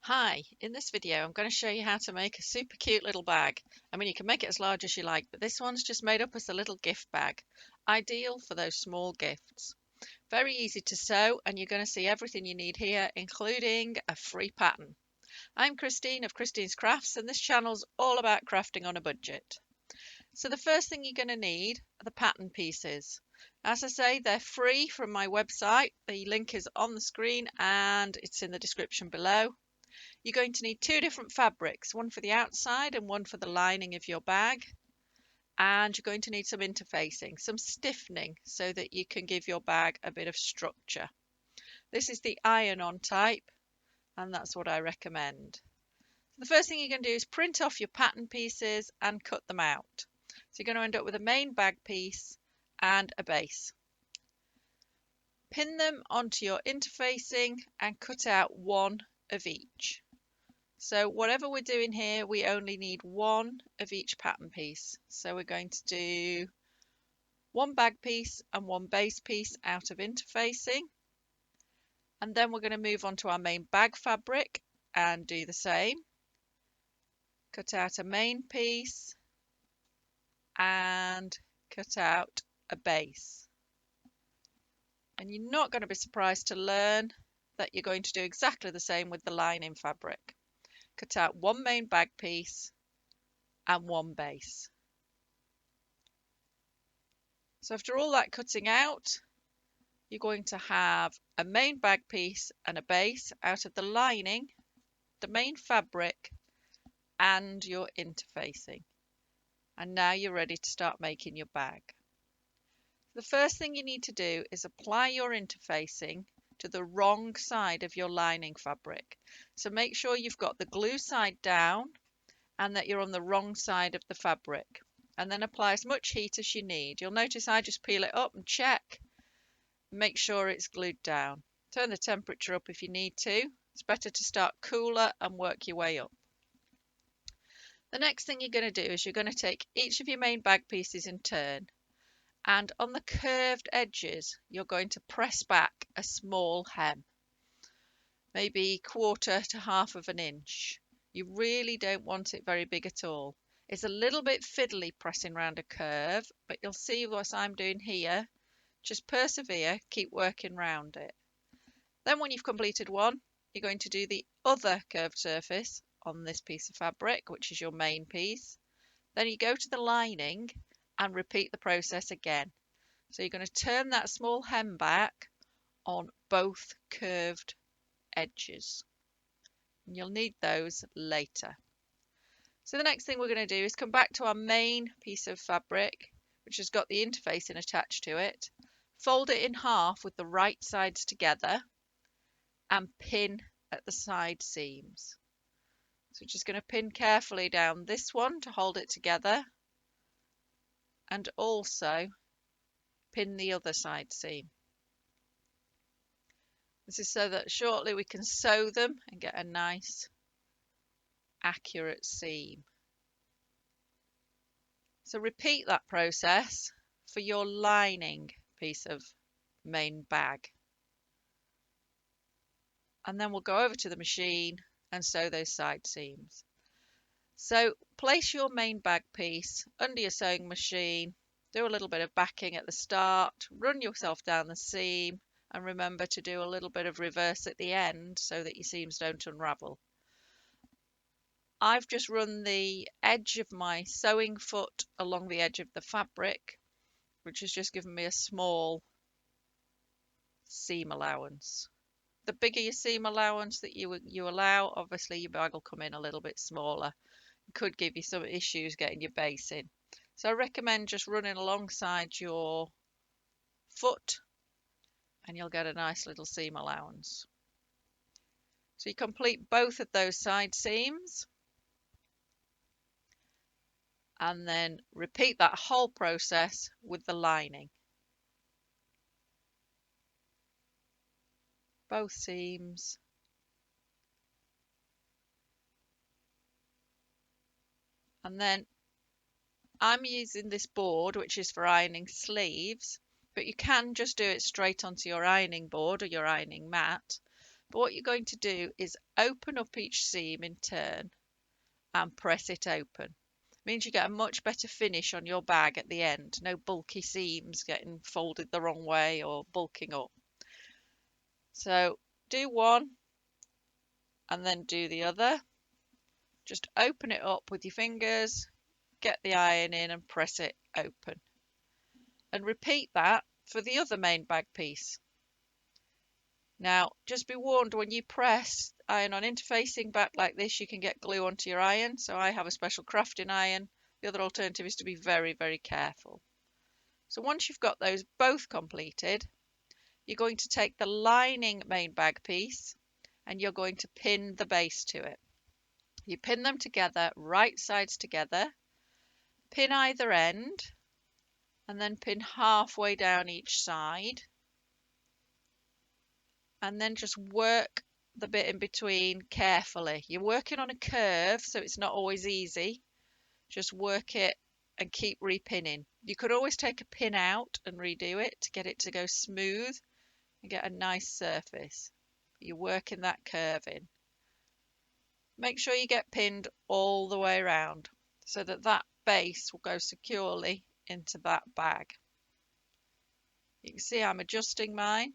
Hi, in this video I'm going to show you how to make a super cute little bag. I mean, you can make it as large as you like, but this one's just made up as a little gift bag, ideal for those small gifts. Very easy to sew, and you're going to see everything you need here, including a free pattern. I'm Christine of Christine's Crafts, and this channel's all about crafting on a budget. So the first thing you're going to need are the pattern pieces. As I say, they're free from my website. The link is on the screen and it's in the description below. You're going to need two different fabrics, one for the outside and one for the lining of your bag. And you're going to need some interfacing, some stiffening, so that you can give your bag a bit of structure. This is the iron-on type, and that's what I recommend. The first thing you're going to do is print off your pattern pieces and cut them out. So you're going to end up with a main bag piece and a base. Pin them onto your interfacing and cut out one of each. So whatever we're doing here, we only need one of each pattern piece. So we're going to do one bag piece and one base piece out of interfacing. And then we're going to move on to our main bag fabric and do the same. Cut out a main piece and cut out a base. And you're not going to be surprised to learn that you're going to do exactly the same with the lining fabric. Cut out one main bag piece and one base. So after all that cutting out, you're going to have a main bag piece and a base out of the lining, the main fabric, and your interfacing. And now you're ready to start making your bag. The first thing you need to do is apply your interfacing to the wrong side of your lining fabric. So make sure you've got the glue side down and that you're on the wrong side of the fabric. And then apply as much heat as you need. You'll notice I just peel it up and check. Make sure it's glued down. Turn the temperature up if you need to. It's better to start cooler and work your way up. The next thing you're going to do is you're going to take each of your main bag pieces in turn, and on the curved edges you're going to press back a small hem, maybe 1/4 to 1/2 inch. You really don't want it very big at all. It's a little bit fiddly pressing round a curve, but you'll see what I'm doing here. Just persevere, keep working round it. Then when you've completed one, you're going to do the other curved surface on this piece of fabric, which is your main piece. Then you go to the lining and repeat the process again. So you're going to turn that small hem back on both curved edges. And you'll need those later. So the next thing we're going to do is come back to our main piece of fabric, which has got the interfacing attached to it. Fold it in half with the right sides together and pin at the side seams. So just going to pin carefully down this one to hold it together, and also pin the other side seam. This is so that shortly we can sew them and get a nice accurate seam. So repeat that process for your lining piece of main bag. And then we'll go over to the machine and sew those side seams. So place your main bag piece under your sewing machine, do a little bit of backing at the start, run yourself down the seam, and remember to do a little bit of reverse at the end so that your seams don't unravel. I've just run the edge of my sewing foot along the edge of the fabric, which has just given me a small seam allowance. The bigger your seam allowance that you allow, obviously your bag will come in a little bit smaller. It could give you some issues getting your base in. So I recommend just running alongside your foot and you'll get a nice little seam allowance. So you complete both of those side seams and then repeat that whole process with the lining. Both seams. And then I'm using this board, which is for ironing sleeves, but you can just do it straight onto your ironing board or your ironing mat. But what you're going to do is open up each seam in turn and press it open. It means you get a much better finish on your bag at the end. No bulky seams getting folded the wrong way or bulking up. So do one and then do the other. Just open it up with your fingers, get the iron in and press it open. And repeat that for the other main bag piece. Now, just be warned, when you press iron on interfacing back like this, you can get glue onto your iron. So I have a special crafting iron. The other alternative is to be very, very careful. So once you've got those both completed, you're going to take the lining main bag piece and you're going to pin the base to it. You pin them together, right sides together, pin either end, and then pin halfway down each side. And then just work the bit in between carefully. You're working on a curve, so it's not always easy. Just work it and keep repinning. You could always take a pin out and redo it to get it to go smooth and get a nice surface. You're working that curve in. Make sure you get pinned all the way around so that that base will go securely into that bag. You can see I'm adjusting mine.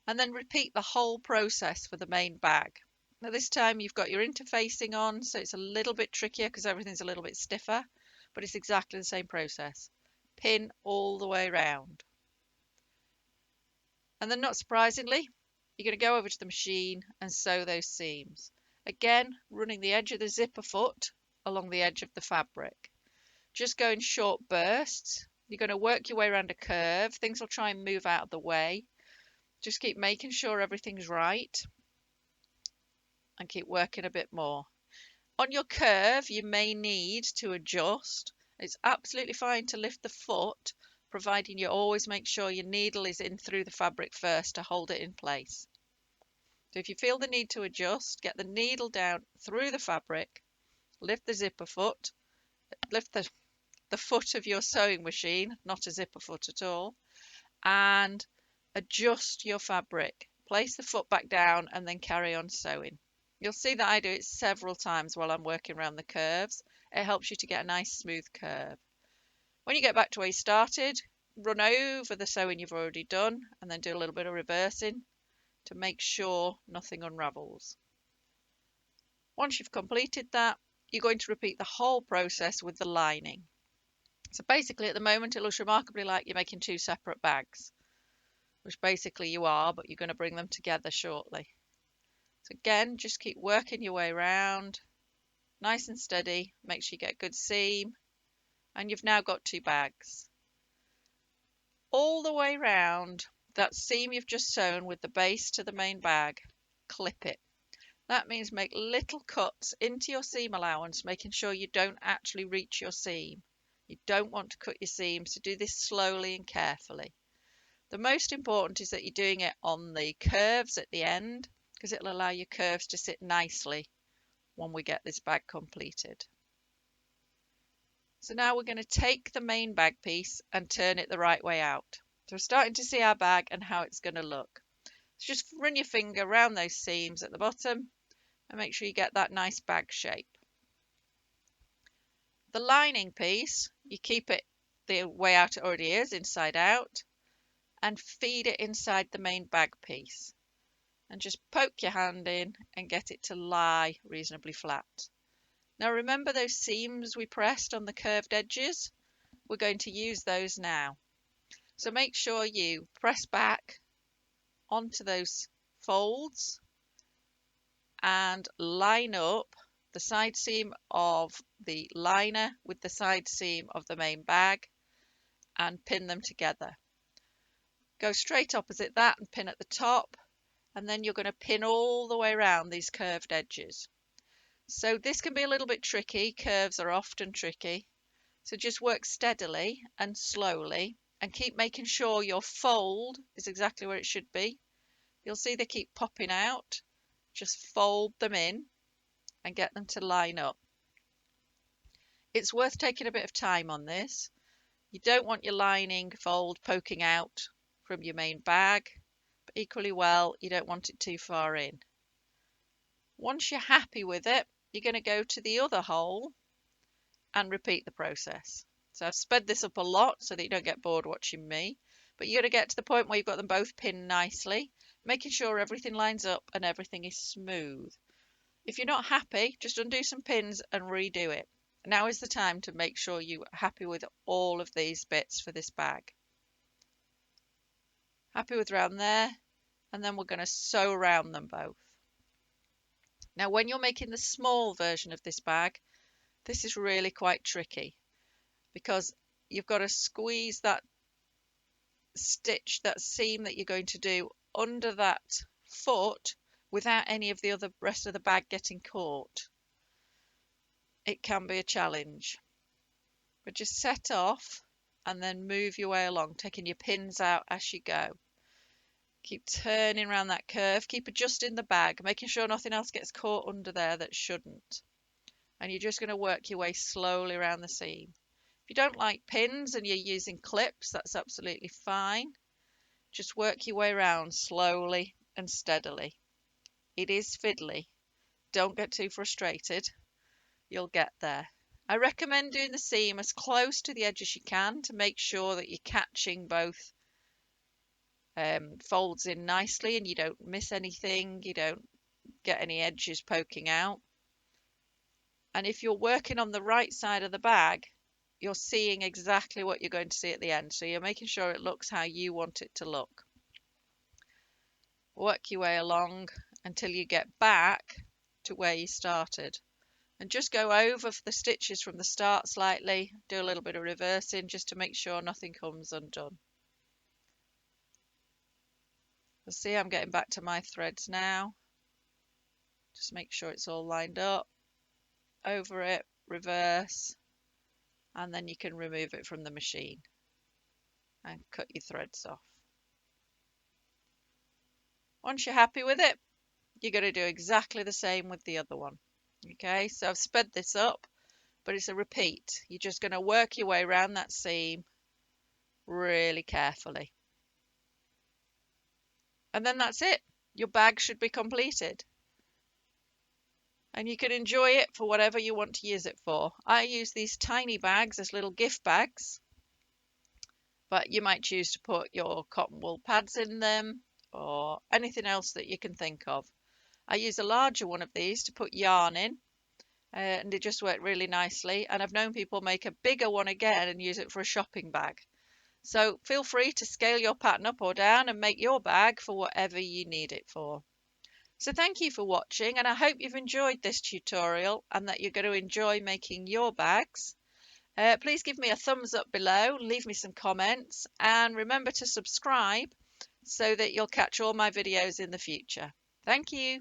And then repeat the whole process for the main bag. Now this time you've got your interfacing on, so it's a little bit trickier because everything's a little bit stiffer, but it's exactly the same process. Pin all the way around. And then not surprisingly, you're going to go over to the machine and sew those seams. Again, running the edge of the zipper foot along the edge of the fabric. Just go in short bursts. You're going to work your way around a curve. Things will try and move out of the way. Just keep making sure everything's right and keep working a bit more. On your curve, you may need to adjust. It's absolutely fine to lift the foot, providing you always make sure your needle is in through the fabric first to hold it in place. So if you feel the need to adjust, get the needle down through the fabric, lift the zipper foot, lift the foot of your sewing machine, not a zipper foot at all, and adjust your fabric. Place the foot back down and then carry on sewing. You'll see that I do it several times while I'm working around the curves. It helps you to get a nice smooth curve. When you get back to where you started, run over the sewing you've already done and then do a little bit of reversing to make sure nothing unravels. Once you've completed that, you're going to repeat the whole process with the lining. So basically at the moment it looks remarkably like you're making two separate bags, which basically you are, but you're going to bring them together shortly. So again, just keep working your way around, nice and steady, make sure you get a good seam, and you've now got two bags. All the way around that seam you've just sewn with the base to the main bag, clip it. That means make little cuts into your seam allowance, making sure you don't actually reach your seam. You don't want to cut your seam, so do this slowly and carefully. The most important is that you're doing it on the curves at the end, because it'll allow your curves to sit nicely when we get this bag completed. So now we're going to take the main bag piece and turn it the right way out. So we're starting to see our bag and how it's going to look. So just run your finger around those seams at the bottom and make sure you get that nice bag shape. The lining piece, you keep it the way out it already is, inside out, and feed it inside the main bag piece. And just poke your hand in and get it to lie reasonably flat. Now remember those seams we pressed on the curved edges? We're going to use those now. So make sure you press back onto those folds and line up the side seam of the liner with the side seam of the main bag and pin them together. Go straight opposite that and pin at the top, and then you're going to pin all the way around these curved edges. So this can be a little bit tricky. Curves are often tricky. So just work steadily and slowly and keep making sure your fold is exactly where it should be. You'll see they keep popping out. Just fold them in and get them to line up. It's worth taking a bit of time on this. You don't want your lining fold poking out from your main bag, but equally well. You don't want it too far in. Once you're happy with it, you're going to go to the other hole and repeat the process. So I've sped this up a lot so that you don't get bored watching me, but you're going to get to the point where you've got them both pinned nicely, making sure everything lines up and everything is smooth. If you're not happy, just undo some pins and redo it. Now is the time to make sure you're happy with all of these bits for this bag. Happy with round there, and then we're going to sew round them both. Now when you're making the small version of this bag, this is really quite tricky because you've got to squeeze that stitch, that seam that you're going to do under that foot without any of the other rest of the bag getting caught. It can be a challenge, but just set off and then move your way along, taking your pins out as you go. Keep turning around that curve, keep adjusting the bag, making sure nothing else gets caught under there that shouldn't. And you're just going to work your way slowly around the seam. If you don't like pins and you're using clips, that's absolutely fine. Just work your way around slowly and steadily. It is fiddly. Don't get too frustrated. You'll get there. I recommend doing the seam as close to the edge as you can to make sure that you're catching both folds in nicely and you don't miss anything, you don't get any edges poking out. And if you're working on the right side of the bag, you're seeing exactly what you're going to see at the end. So you're making sure it looks how you want it to look. Work your way along until you get back to where you started. And just go over the stitches from the start slightly, do a little bit of reversing just to make sure nothing comes undone. You'll see I'm getting back to my threads now. Just make sure it's all lined up, over it, reverse, and then you can remove it from the machine and cut your threads off. Once you're happy with it, you're going to do exactly the same with the other one. Okay, so I've sped this up, but it's a repeat. You're just going to work your way around that seam really carefully. And then that's it. Your bag should be completed. And you can enjoy it for whatever you want to use it for. I use these tiny bags as little gift bags, but you might choose to put your cotton wool pads in them or anything else that you can think of. I use a larger one of these to put yarn in, and they just work really nicely. And I've known people make a bigger one again and use it for a shopping bag. So feel free to scale your pattern up or down and make your bag for whatever you need it for. So thank you for watching, and I hope you've enjoyed this tutorial and that you're going to enjoy making your bags. Please give me a thumbs up below, leave me some comments, and remember to subscribe so that you'll catch all my videos in the future. Thank you.